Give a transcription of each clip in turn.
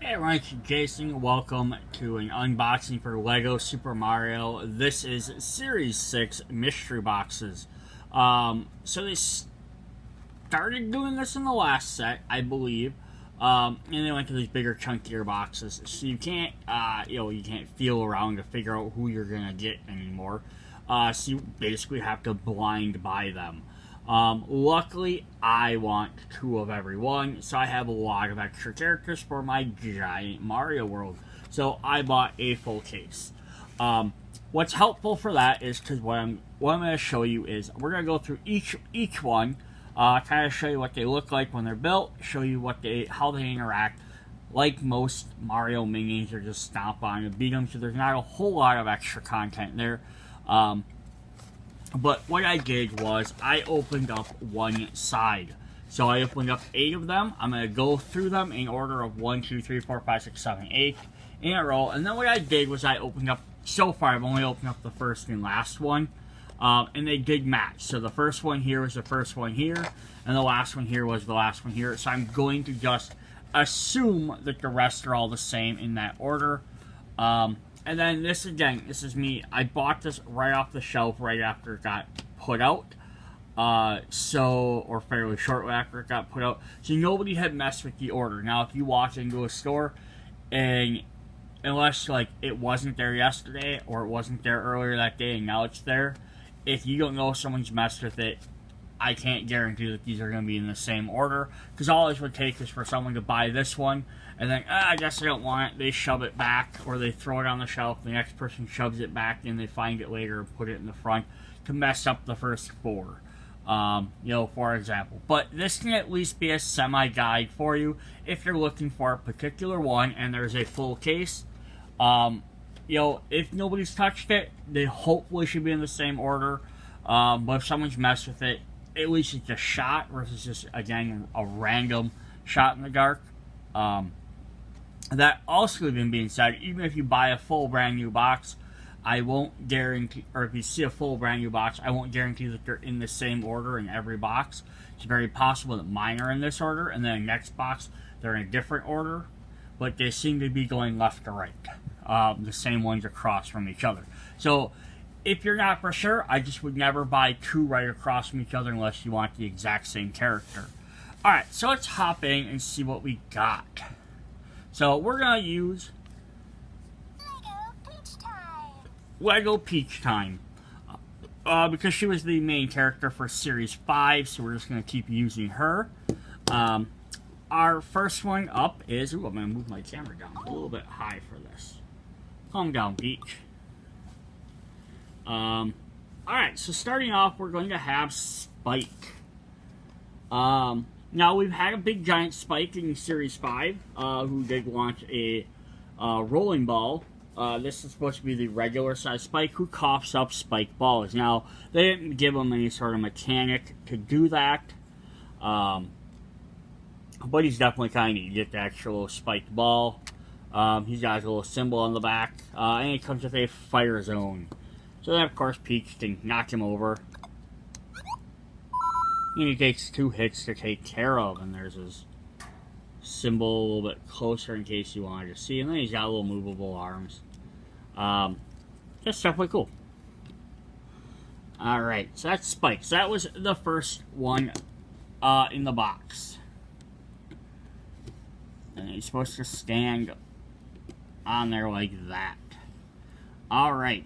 Hey everyone, it's Jason. Welcome to an unboxing for Lego Super Mario. This is Series 6 mystery boxes. So they started doing this in the last set, I believe. And they went to these bigger, chunkier boxes. So you can't, you can't feel around to figure out who you're gonna get anymore. So you basically have to blind buy them. Luckily, I want 2 of every one, so I have a lot of extra characters for my giant Mario world. So I bought a full case. What's helpful for that is because what I'm going to show you is we're going to go through each one, kind of show you what they look like when they're built, show you how they interact. Like most Mario minions, you're just stomp on and beat them, so there's not a whole lot of extra content there. But what I did was I opened up one side. So I opened up 8 of them. I'm going to go through them in order of 1, 2, 3, 4, 5, 6, 7, 8 in a row. And then what I did was I opened up, so far I've only opened up the first and last one. And they did match. So the first one here was the first one here. And the last one here was the last one here. So I'm going to just assume that the rest are all the same in that order. And then this is me. I bought this right off the shelf right after it got put out. Or fairly shortly after it got put out. So nobody had messed with the order. Now, if you walk into a store and unless like it wasn't there yesterday or it wasn't there earlier that day and now it's there, if you don't know someone's messed with it, I can't guarantee that these are going to be in the same order. Because all it would take is for someone to buy this one and then, I guess I don't want it. They shove it back or they throw it on the shelf. The next person shoves it back and they find it later and put it in the front to mess up the first 4. For example. But this can at least be a semi-guide for you if you're looking for a particular one and there's a full case. If nobody's touched it, they hopefully should be in the same order. But if someone's messed with it, at least it's a shot versus just, again, a random shot in the dark. That also even being said, even if you buy a full brand new box, I won't guarantee, or if you see a full brand new box, I won't guarantee that they're in the same order in every box. It's very possible that mine are in this order, and then the next box, they're in a different order, but they seem to be going left to right. The same ones across from each other. So, if you're not for sure, I just would never buy 2 right across from each other unless you want the exact same character. Alright, so let's hop in and see what we got. So, we're going to use Lego Peach Time. Because she was the main character for Series 5, so we're just going to keep using her. Our first one up is... Ooh, I'm going to move my camera down a little bit high for this. Calm down, Peach. Alright, so starting off, we're going to have Spike. Now, we've had a big giant Spike in Series 5, who did launch a rolling ball. This is supposed to be the regular size Spike who coughs up spike balls. Now, they didn't give him any sort of mechanic to do that. But he's definitely kind of neat. You get the actual spiked ball. He's got a little symbol on the back. And it comes with a fire zone. So then, of course, Peach can knock him over. And he takes 2 hits to take care of. And there's his symbol a little bit closer in case you wanted to see. And then he's got little movable arms. That's definitely cool. Alright, so that's Spike. So that was the first one in the box. And he's supposed to stand on there like that. Alright,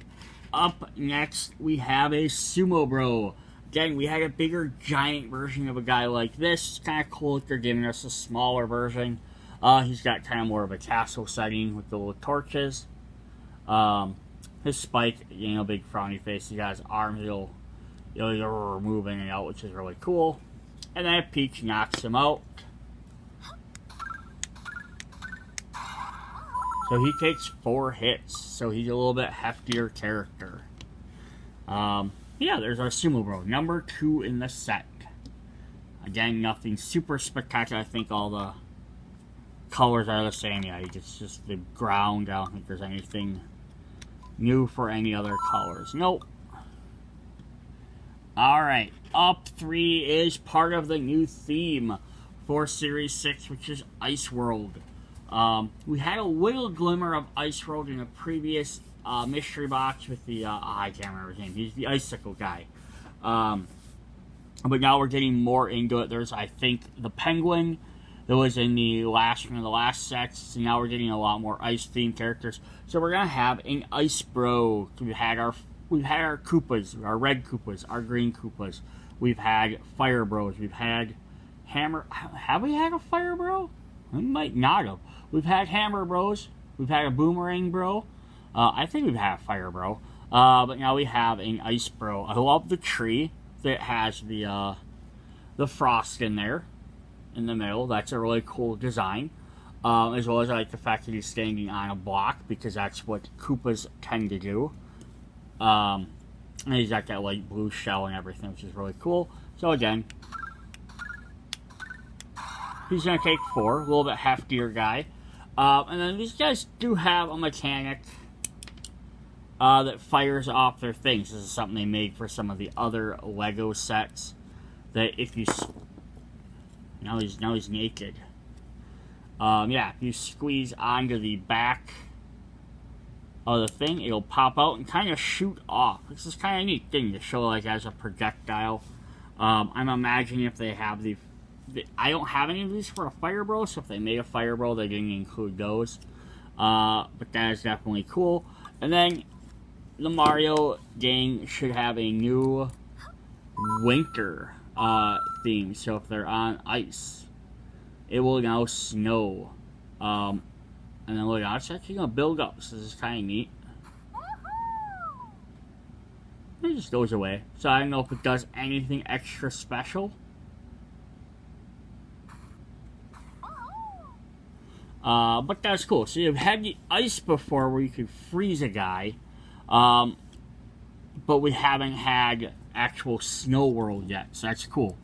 up next we have a Sumo Bro. Again, we had a bigger, giant version of a guy like this. It's kind of cool that they're giving us a smaller version. He's got kind of more of a castle setting with the little torches. His Spike, big frowny face. He got his arms, he'll move in and out, which is really cool. And then Peach knocks him out. So he takes 4 hits. So he's a little bit heftier character. Yeah, there's our Sumo Bro, number 2 in the set. Again, nothing super spectacular. I think all the colors are the same. Yeah, it's just the ground. I don't think there's anything new for any other colors. Nope. Alright, up 3 is part of the new theme for Series 6, which is Ice World. We had a little glimmer of Ice World in a previous mystery box with the, I can't remember his name. He's the icicle guy. But now we're getting more into it. There's, I think, the penguin that was in the last one of the last sets. So now we're getting a lot more ice-themed characters. So we're gonna have an Ice Bro. We've had our Koopas, our red Koopas, our green Koopas. We've had Fire Bros. We've had Hammer. Have we had a Fire Bro? We might not have. We've had Hammer Bros. We've had a Boomerang Bro. I think we've had a Fire Bro. But now we have an Ice Bro. I love the tree that has the frost in there, in the middle. That's a really cool design. As well as I like the fact that he's standing on a block, because that's what Koopas tend to do. And he's got that light blue shell and everything, which is really cool. So again, he's going to take 4, a little bit heftier guy. And then these guys do have a mechanic that fires off their things. This is something they made for some of the other Lego sets. That if you... Now he's naked. Yeah, if you squeeze onto the back of the thing, it'll pop out and kind of shoot off. This is kind of a neat thing to show, like, as a projectile. I'm imagining if they have I don't have any of these for a Fire Bro, so if they made a Fire Bro, they didn't include those. But that is definitely cool. And then the Mario gang should have a new winter theme. So if they're on ice, it will now snow. And then look, it's actually going to build up. So this is kind of neat. It just goes away. So I don't know if it does anything extra special. But that's cool. So you've had the ice before where you could freeze a guy. But we haven't had actual snow world yet. So that's cool.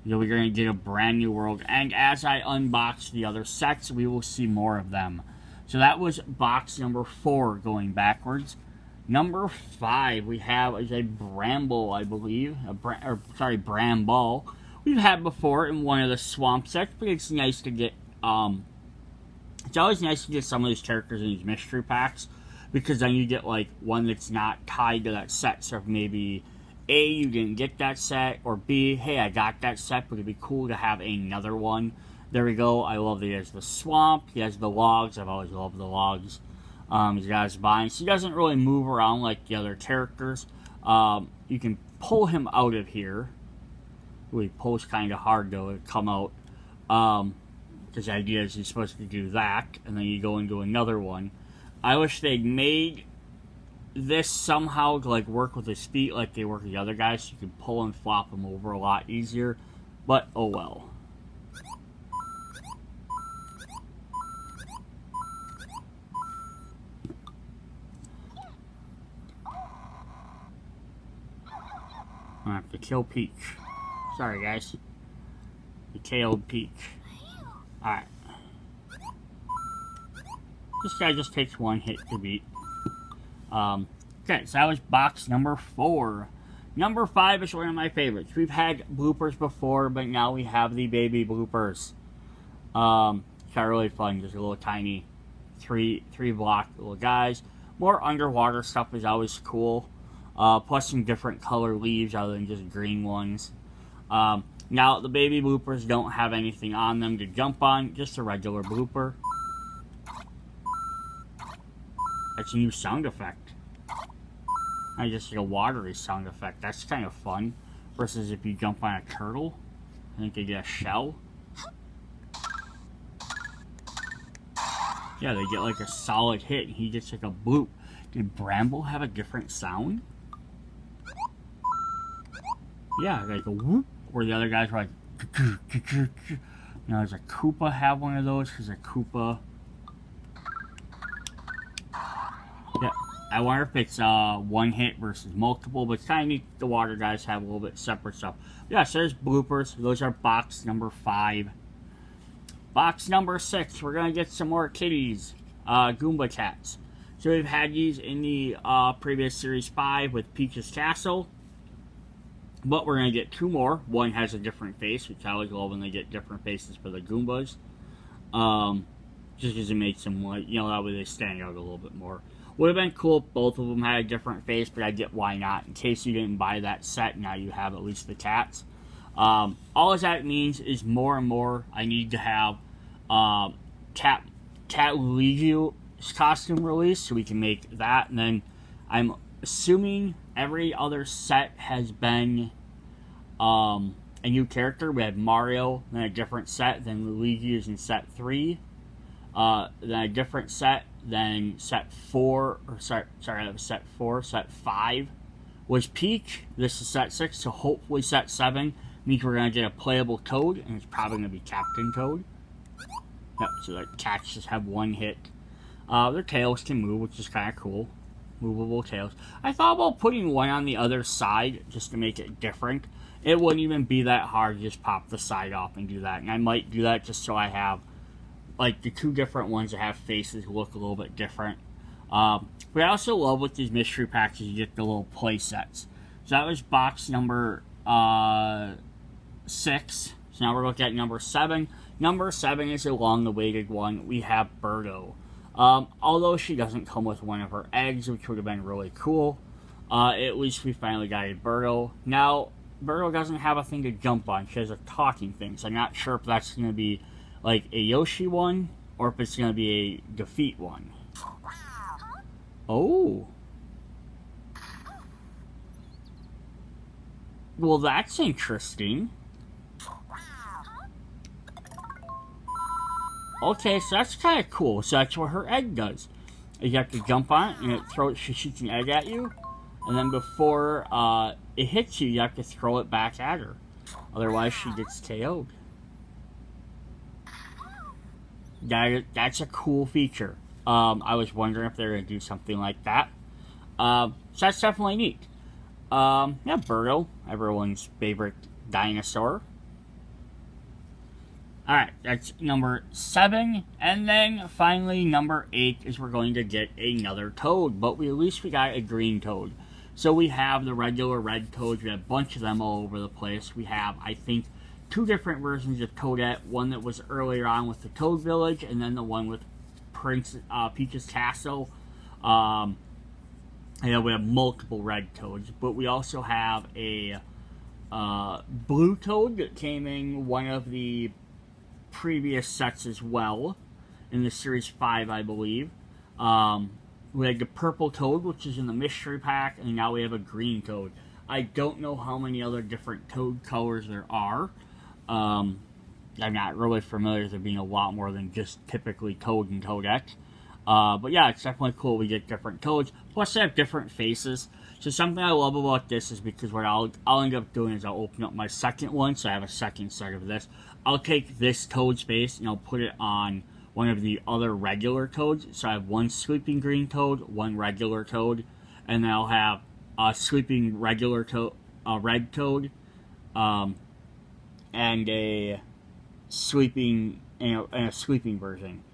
You know, we're going to get a brand new world. And as I unbox the other sets, we will see more of them. So that was box number 4 going backwards. Number 5 we have is a Bramble, I believe. Bramble. We've had before in one of the swamp sets, but it's nice to get... It's always nice to get some of these characters in these mystery packs, because then you get, like, one that's not tied to that set. So if maybe A, you didn't get that set, or B, hey, I got that set, but it'd be cool to have another one. There we go. I love that he has the swamp, he has the logs. I've always loved the logs. He's got his vines. He doesn't really move around like the other characters. You can pull him out of here. Ooh, he pulls kind of hard, though, to come out. Because the idea is he's supposed to do that, and then you go into another one. I wish they'd made this somehow to, like, work with his feet like they work with the other guys, so you can pull and flop him over a lot easier. But, oh well. I have to kill Peach. Sorry, guys. You killed Peach. Alright. This guy just takes 1 hit to beat. Okay, so that was box number 4. Number 5 is one of my favorites. We've had bloopers before, but now we have the baby bloopers. It's kind of really fun. Just a little tiny 3 block little guys. More underwater stuff is always cool. Plus some different color leaves other than just green ones. Now, the baby bloopers don't have anything on them to jump on, just a regular blooper. That's a new sound effect. I just like a watery sound effect. That's kind of fun. Versus if you jump on a turtle, I think they get a shell. Yeah, they get like a solid hit, and he gets like a bloop. Did Bramble have a different sound? Yeah, like a whoop, where the other guys were like, now does a Koopa have one of those? Because a Koopa, yeah, I wonder if it's 1 hit versus multiple, but it's kind of neat. The water guys have a little bit separate stuff. Yeah, so there's bloopers. Those are box number 5. Box number 6, we're gonna get some more kitties, Goomba cats. So we've had these in the previous series 5 with Peach's Castle. But we're going to get 2 more. One has a different face, which I always love when they get different faces for the Goombas. just because it makes them, like, you know, that way they stand out a little bit more. Would have been cool if both of them had a different face, but I get why not. In case you didn't buy that set, now you have at least the cats. All that means is more and more I need to have Cat Luigi's costume released, so we can make that. And then I'm assuming every other set has been a new character. We had Mario, then a different set, then Luigi is in set 3, then a different set, then set 4, or sorry, that was set 4, set 5 was Peach, this is set 6, so hopefully set 7 means we're going to get a playable Toad, and it's probably going to be Captain Toad. Yep, so the cats just have one hit. Their tails can move, which is kind of cool. Movable tails. I thought about putting one on the other side just to make it different. It wouldn't even be that hard to just pop the side off and do that. And I might do that just so I have, like, the two different ones that have faces look a little bit different. But I also love with these mystery packs is you get the little play sets. So that was box number 6. So now we're looking at number 7. Number 7 is a long-awaited one. We have Birdo. Although she doesn't come with one of her eggs, which would have been really cool, at least we finally got a Birdo. Now, Birdo doesn't have a thing to jump on. She has a talking thing, so I'm not sure if that's going to be like a Yoshi one, or if it's going to be a defeat one. Oh. Well, that's interesting. Okay, so that's kind of cool. So that's what her egg does. You have to jump on it, and she shoots an egg at you. And then before it hits you, you have to throw it back at her. Otherwise, she gets KO'd. That's a cool feature. I was wondering if they were going to do something like that. So that's definitely neat. Yeah, Birdo, everyone's favorite dinosaur. Alright, that's number 7. And then, finally, number 8 is we're going to get another Toad. But at least we got a green Toad. So we have the regular red Toads. We have a bunch of them all over the place. We have, I think, 2 different versions of Toadette. One that was earlier on with the Toad Village, and then the one with Peach's Castle. And then we have multiple red Toads. But we also have a blue Toad that came in one of the previous sets as well, in the Series 5, I believe. We had the purple Toad, which is in the mystery pack, and now we have a green Toad. I don't know how many other different Toad colors there are. I'm not really familiar with there being a lot more than just typically Toad and Toadette. But yeah, it's definitely cool we get different Toads. Plus they have different faces. So something I love about this is because what I'll end up doing is I'll open up my second one, so I have a second set of this. I'll take this Toad's face and I'll put it on one of the other regular Toads. So I have one sleeping green Toad, one regular Toad, and then I'll have a sleeping regular Toad, red Toad, and a sleeping and a sleeping version.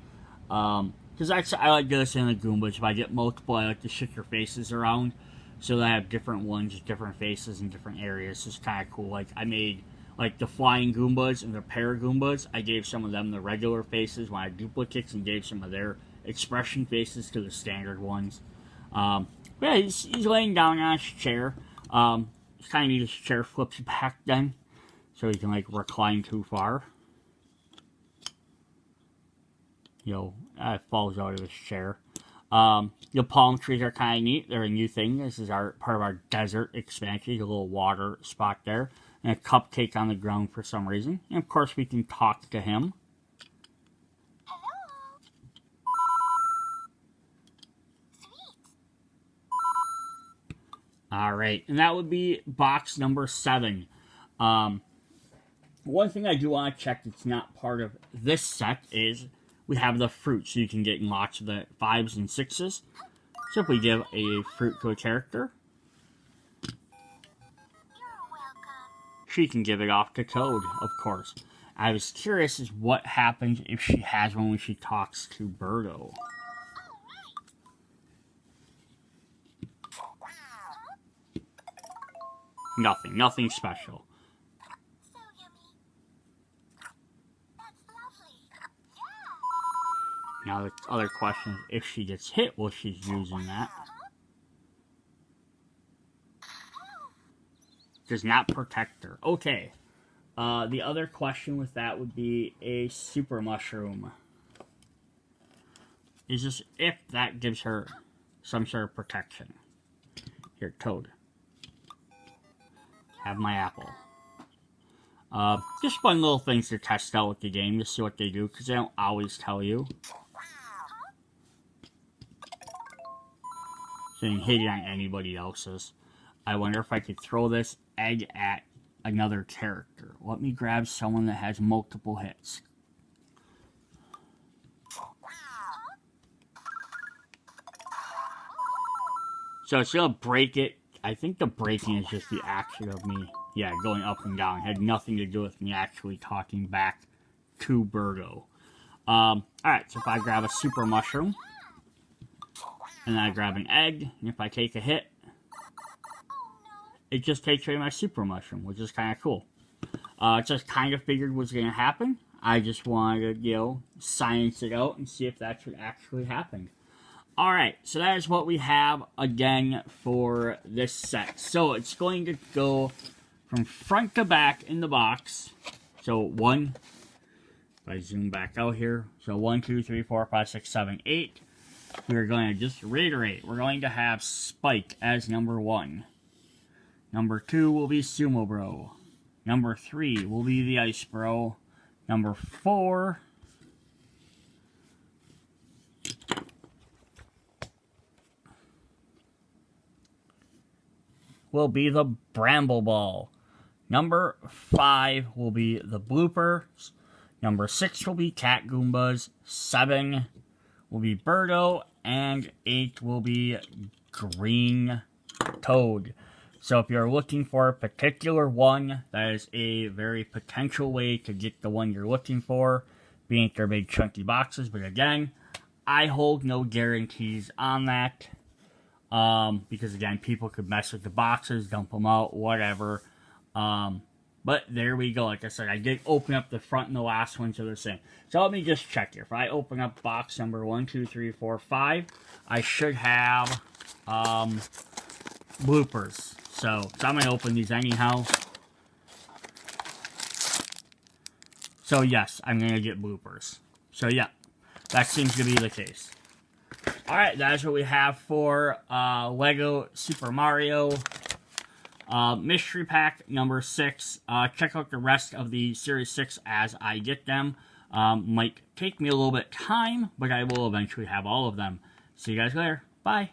Because I like this in the Goombas. If I get multiple, I like to shift their faces around so that I have different ones with different faces in different areas. It's kind of cool. Like I made like the flying Goombas and the Paragoombas. I gave some of them the regular faces when I had duplicates and gave some of their expression faces to the standard ones. Yeah, he's laying down on his chair. It's kind of neat his chair flips back then, so he can like recline too far. It falls out of his chair. The palm trees are kind of neat. They're a new thing. This is part of our desert expansion. A little water spot there. And a cupcake on the ground for some reason. And of course we can talk to him. Hello. Sweet. Alright, and that would be box number 7. One thing I do want to check that's not part of this set is we have the fruit, so you can get in lots of the 5s and 6s. So if we give a fruit to a character, You're welcome. she can give it off to Toad, of course. I was curious as what happens if she has one when she talks to Birdo. Nothing special. So yummy. That's lovely. Now the other question is, if she gets hit while she's using that. Does not protect her. Okay. The other question with that would be a super mushroom. Is just if that gives her some sort of protection. Here, Toad. Have my apple. Just fun little things to test out with the game to see what they do, because they don't always tell you. So you can hit it on anybody else's. I wonder if I could throw this egg at another character. Let me grab someone that has multiple hits. So it's gonna break it. I think the breaking is just the action of me, going up and down. It had nothing to do with me actually talking back to Birdo. Alright, so if I grab a super mushroom, and then I grab an egg, and if I take a hit, it just takes away my super mushroom, which is kind of cool. Just kind of figured was going to happen. I just wanted to, science it out and see if that should actually happen. Alright, so that is what we have again for this set. So it's going to go from front to back in the box. So one, if I zoom back out here, so 1, 2, 3, 4, 5, 6, 7, 8. We're going to just reiterate. We're going to have Spike as number 1. Number 2 will be Sumo Bro. Number 3 will be the Ice Bro. Number 4... will be the Bramble Ball. Number 5 will be the Bloopers. Number 6 will be Cat Goombas. 7 will be Birdo. And 8 will be Green Toad. So if you're looking for a particular one, that is a very potential way to get the one you're looking for, being they're big chunky boxes. But again, I hold no guarantees on that. Because again, people could mess with the boxes, dump them out, whatever. But there we go. Like I said, I did open up the front and the last one to the same. So let me just check here. If I open up box number 1, 2, 3, 4, 5, I should have bloopers. So I'm going to open these anyhow. So yes, I'm going to get bloopers. So yeah, that seems to be the case. Alright, that is what we have for Lego Super Mario Mystery Pack number 6. Check out the rest of the Series 6 as I get them. Might take me a little bit of time, but I will eventually have all of them. See you guys later. Bye.